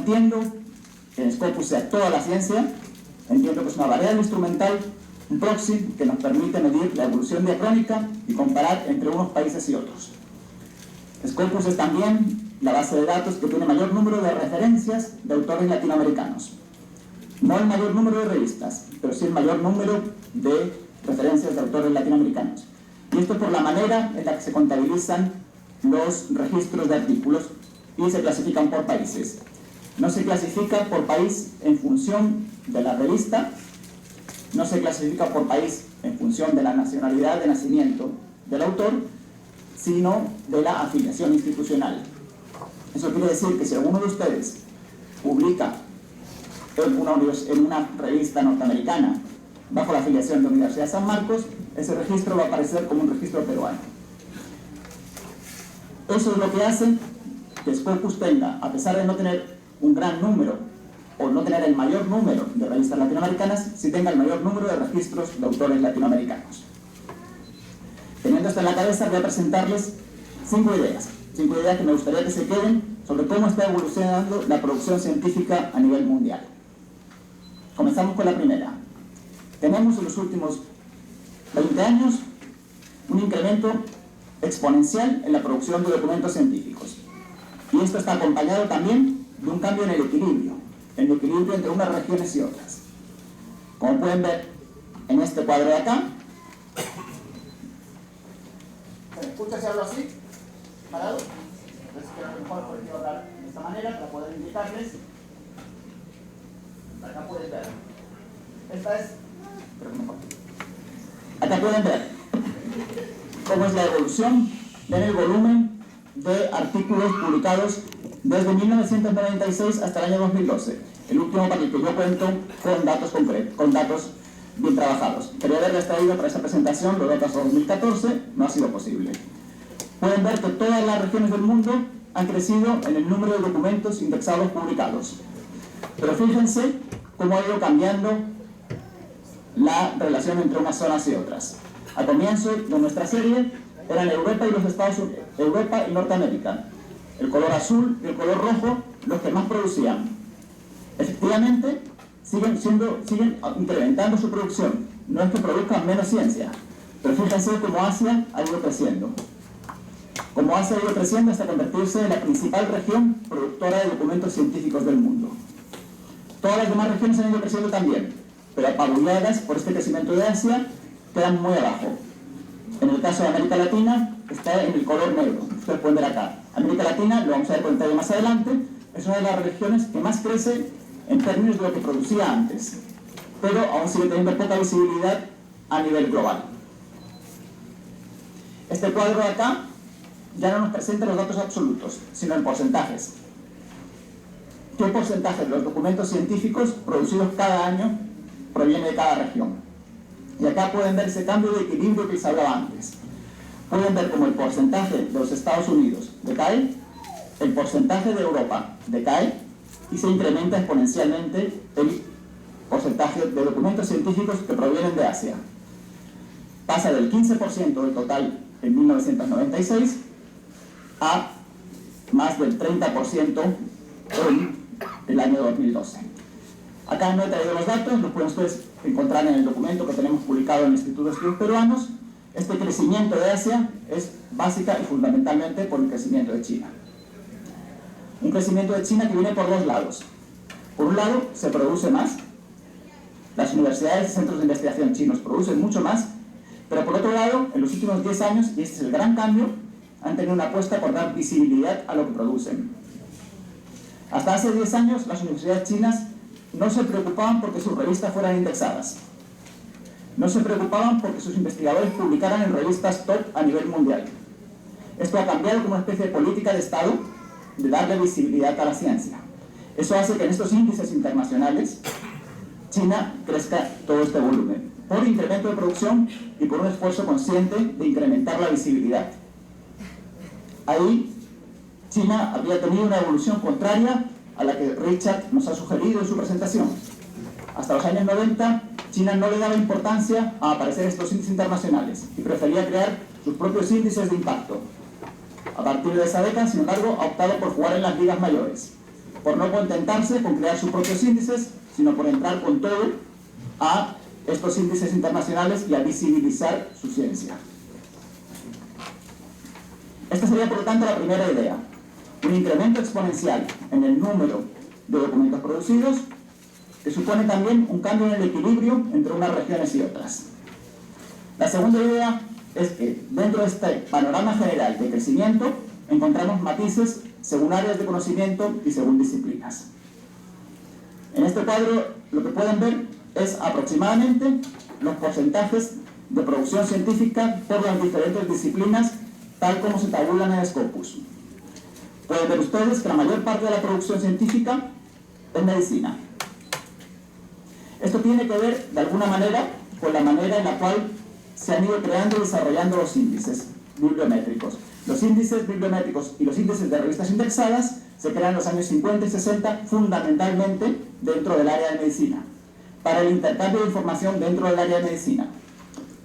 entiendo que en Scopus sea toda la ciencia, entiendo que es una variable instrumental, un proxy que nos permite medir la evolución diacrónica y comparar entre unos países y otros. Scopus es también la base de datos que tiene mayor número de referencias de autores latinoamericanos. No el mayor número de revistas, pero sí el mayor número de referencias de autores latinoamericanos. Y esto por la manera en la que se contabilizan los registros de artículos y se clasifican por países. No se clasifica por país en función de la revista, no se clasifica por país en función de la nacionalidad de nacimiento del autor, sino de la afiliación institucional. Eso quiere decir que si alguno de ustedes publica en una revista norteamericana bajo la afiliación de la Universidad de San Marcos, ese registro va a aparecer como un registro peruano. Eso es lo que hace que Scopus tenga, a pesar de no tener un gran número o no tener el mayor número de revistas latinoamericanas, sí tenga el mayor número de registros de autores latinoamericanos. Teniendo esto en la cabeza, voy a presentarles 5 ideas que me gustaría que se queden sobre cómo está evolucionando la producción científica a nivel mundial. Comenzamos con la primera. Tenemos en los últimos 20 años un incremento exponencial en la producción de documentos científicos. Y esto está acompañado también de un cambio en el equilibrio entre unas regiones y otras. Como pueden ver en este cuadro de acá, ¿se escucha si hablo así? ¿Parado? Entonces creo que mejor porque quiero hablar de esta manera para poder indicarles. Acá pueden ver. Esta es... Acá pueden ver cómo es la evolución en el volumen de artículos publicados desde 1996 hasta el año 2012. El último para el que yo cuento con datos concretos, con datos bien trabajados. Quería haberles traído para esta presentación los datos de 2014, no ha sido posible. Pueden ver que todas las regiones del mundo han crecido en el número de documentos indexados publicados. Pero fíjense cómo ha ido cambiando la relación entre unas zonas y otras. Al comienzo de nuestra serie eran Europa y los Estados Unidos, Europa y Norteamérica. El color azul y el color rojo los que más producían. Efectivamente, siguen incrementando su producción. No es que produzcan menos ciencia, pero fíjense cómo Asia ha ido creciendo. Como Asia ha ido creciendo hasta convertirse en la principal región productora de documentos científicos del mundo. Todas las demás regiones han ido creciendo también, pero apabulladas por este crecimiento de Asia, quedan muy abajo. En el caso de América Latina, está en el color negro. Ustedes pueden ver acá. América Latina, lo vamos a ver con detalle más adelante, es una de las regiones que más crece en términos de lo que producía antes, pero aún sigue teniendo poca visibilidad a nivel global. Este cuadro de acá ya no nos presenta los datos absolutos, sino en porcentajes. ¿Qué porcentaje de los documentos científicos producidos cada año proviene de cada región? Y acá pueden ver ese cambio de equilibrio que les hablaba antes. Pueden ver cómo el porcentaje de los Estados Unidos decae, el porcentaje de Europa decae y se incrementa exponencialmente el porcentaje de documentos científicos que provienen de Asia. Pasa del 15% del total en 1996 a más del 30% en el año 2012. Acá no he traído los datos, los pueden ustedes encontrar en el documento que tenemos publicado en el Instituto de Estudios Peruanos. Este crecimiento de Asia es básica y fundamentalmente por el crecimiento de China. Un crecimiento de China que viene por dos lados. Por un lado, se produce más. Las universidades y centros de investigación chinos producen mucho más, pero por otro lado, en los últimos 10 años, y este es el gran cambio, han tenido una apuesta por dar visibilidad a lo que producen. Hasta hace 10 años, las universidades chinas no se preocupaban porque sus revistas fueran indexadas. No se preocupaban porque sus investigadores publicaran en revistas top a nivel mundial. Esto ha cambiado como una especie de política de Estado de darle visibilidad a la ciencia. Eso hace que en estos índices internacionales China crezca todo este volumen, por incremento de producción y por un esfuerzo consciente de incrementar la visibilidad. Ahí China había tenido una evolución contraria a la que Richard nos ha sugerido en su presentación. Hasta los años 90, China no le daba importancia a aparecer en estos índices internacionales y prefería crear sus propios índices de impacto. A partir de esa década, sin embargo, ha optado por jugar en las ligas mayores. por no contentarse con crear sus propios índices, sino por entrar con todo a estos índices internacionales y a visibilizar su ciencia. Esta sería, por lo tanto, la primera idea. Un incremento exponencial en el número de documentos producidos, que supone también un cambio en el equilibrio entre unas regiones y otras. La segunda idea es que dentro de este panorama general de crecimiento encontramos matices según áreas de conocimiento y según disciplinas. En este cuadro lo que pueden ver es aproximadamente los porcentajes de producción científica por las diferentes disciplinas tal como se tabulan en Scopus. Pueden ver ustedes que la mayor parte de la producción científica es medicina. Esto tiene que ver, de alguna manera, con la manera en la cual se han ido creando y desarrollando los índices bibliométricos. Los índices bibliométricos y los índices de revistas indexadas se crean en los años 50 y 60 fundamentalmente dentro del área de medicina, para el intercambio de información dentro del área de medicina.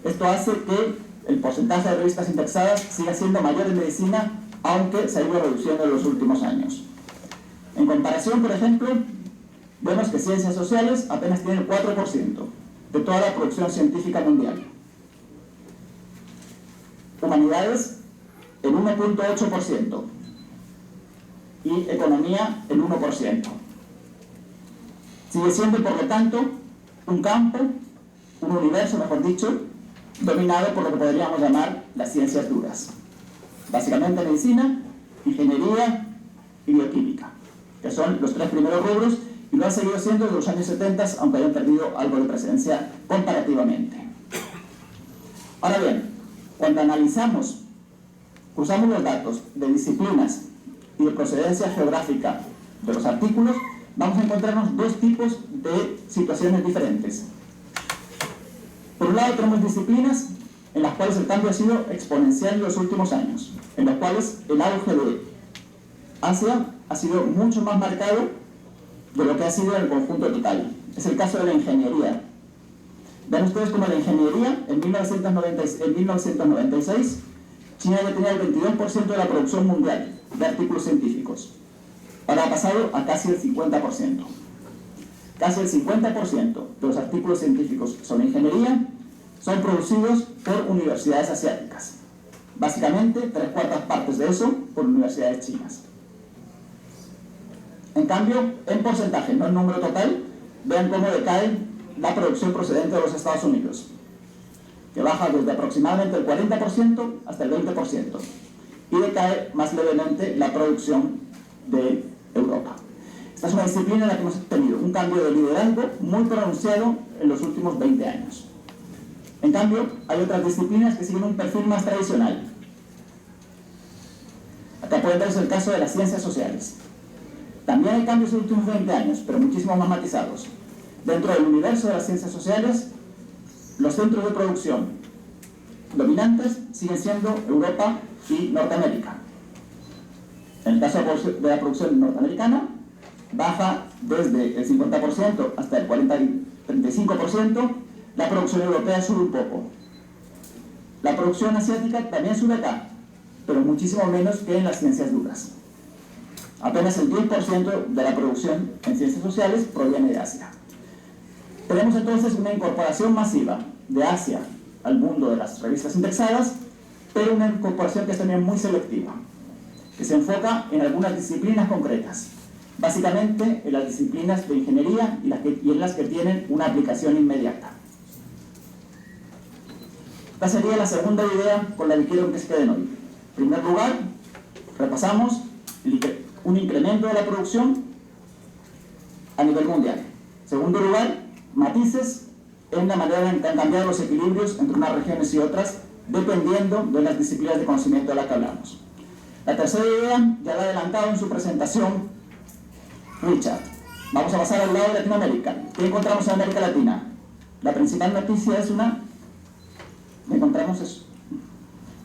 Esto hace que el porcentaje de revistas indexadas siga siendo mayor en medicina, aunque se ha ido reduciendo en los últimos años. En comparación, por ejemplo, vemos que ciencias sociales apenas tienen el 4% de toda la producción científica mundial. Humanidades, el 1.8%. Y economía, el 1%. Sigue siendo, por lo tanto, un campo, un universo, mejor dicho, dominado por lo que podríamos llamar las ciencias duras. Básicamente medicina, ingeniería y bioquímica, que son los tres primeros rubros, y lo han seguido siendo desde los años 70, aunque hayan perdido algo de presencia comparativamente. Ahora bien, cuando cruzamos los datos de disciplinas y de procedencia geográfica de los artículos, vamos a encontrarnos dos tipos de situaciones diferentes. Por un lado tenemos disciplinas en las cuales el cambio ha sido exponencial en los últimos años, en las cuales el auge de Asia ha sido mucho más marcado de lo que ha sido en el conjunto total. Es el caso de la ingeniería. Ven ustedes como la ingeniería, en 1996, China ya tenía el 22% de la producción mundial de artículos científicos. Ahora ha pasado a casi el 50%. Casi el 50% de los artículos científicos sobre ingeniería son producidos por universidades asiáticas. Básicamente, 3/4 partes de eso por universidades chinas. En cambio, en porcentaje, no en número total, vean cómo decae la producción procedente de los Estados Unidos, que baja desde aproximadamente el 40% hasta el 20%, y decae más levemente la producción de Europa. Esta es una disciplina en la que hemos tenido un cambio de liderazgo muy pronunciado en los últimos 20 años. En cambio, hay otras disciplinas que siguen un perfil más tradicional. Acá pueden verse el caso de las ciencias sociales. También hay cambios en los últimos 20 años, pero muchísimo más matizados. Dentro del universo de las ciencias sociales, los centros de producción dominantes siguen siendo Europa y Norteamérica. En el caso de la producción norteamericana, baja desde el 50% hasta el 35%, la producción europea sube un poco. La producción asiática también sube acá, pero muchísimo menos que en las ciencias duras. Apenas el 10% de la producción en ciencias sociales proviene de Asia. Tenemos entonces una incorporación masiva de Asia al mundo de las revistas indexadas, pero una incorporación que es también muy selectiva, que se enfoca en algunas disciplinas concretas, básicamente en las disciplinas de ingeniería y en las que tienen una aplicación inmediata. Esta sería la segunda idea con la que quiero que se queden hoy. En primer lugar, repasamos un incremento de la producción a nivel mundial. En segundo lugar, matices en la manera en que han cambiado los equilibrios entre unas regiones y otras, dependiendo de las disciplinas de conocimiento de las que hablamos. La tercera idea ya la he adelantado en su presentación Richard. Vamos a pasar al lado de Latinoamérica. ¿Qué encontramos en América Latina? La principal noticia es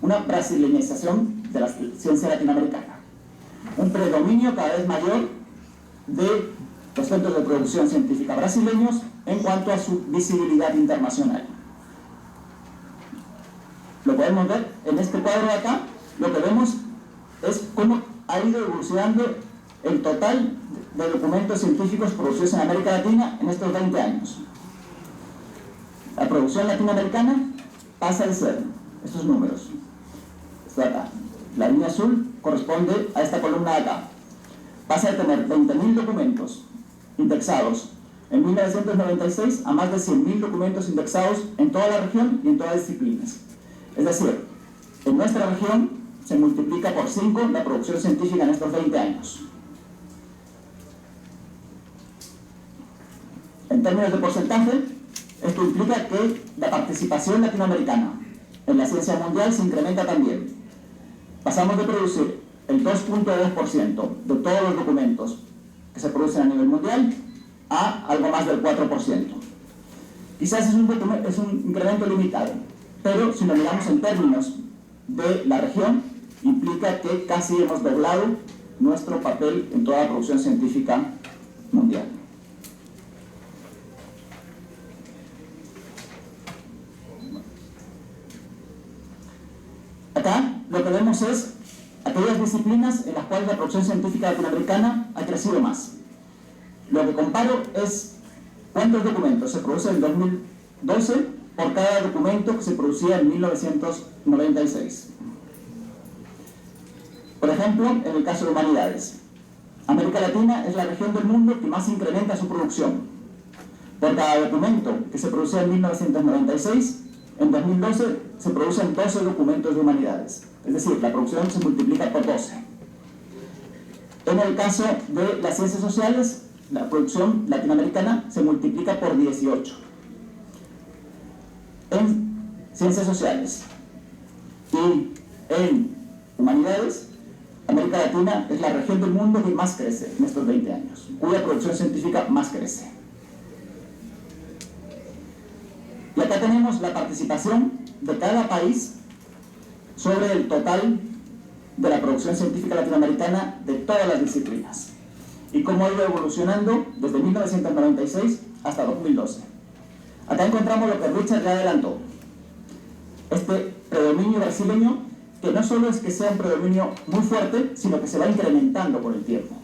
una brasileñización de la ciencia latinoamericana. Un predominio cada vez mayor de los centros de producción científica brasileños en cuanto a su visibilidad internacional. Lo podemos ver en este cuadro de acá. Lo que vemos es cómo ha ido evolucionando el total de documentos científicos producidos en América Latina en estos 20 años. La producción latinoamericana pasa de ser estos números. Esto de acá. La línea azul corresponde a esta columna de acá. Pasa de tener 20.000 documentos indexados en 1996 a más de 100.000 documentos indexados en toda la región y en todas las disciplinas. Es decir, en nuestra región se multiplica por 5 la producción científica en estos 20 años. En términos de porcentaje, esto implica que la participación latinoamericana en la ciencia mundial se incrementa también. Pasamos de producir el 2.2% de todos los documentos que se producen a nivel mundial a algo más del 4%. Quizás es un incremento limitado, pero si lo miramos en términos de la región, implica que casi hemos doblado nuestro papel en toda la producción científica mundial. Acá lo que vemos es aquellas disciplinas en las cuales la producción científica latinoamericana ha crecido más. Lo que comparo es cuántos documentos se producen en 2012 por cada documento que se producía en 1996. Por ejemplo, en el caso de humanidades, América Latina es la región del mundo que más incrementa su producción. Por cada documento que se producía en 1996, en 2012 se producen 12 documentos de humanidades. Es decir, la producción se multiplica por 12. En el caso de las ciencias sociales, la producción latinoamericana se multiplica por 18. En ciencias sociales y en humanidades, América Latina es la región del mundo que más crece en estos 20 años, cuya producción científica más crece. Y acá tenemos la participación de cada país sobre el total de la producción científica latinoamericana de todas las disciplinas y cómo ha ido evolucionando desde 1996 hasta 2012. Acá encontramos lo que Richard ya adelantó, este predominio brasileño, que no solo es que sea un predominio muy fuerte, sino que se va incrementando con el tiempo.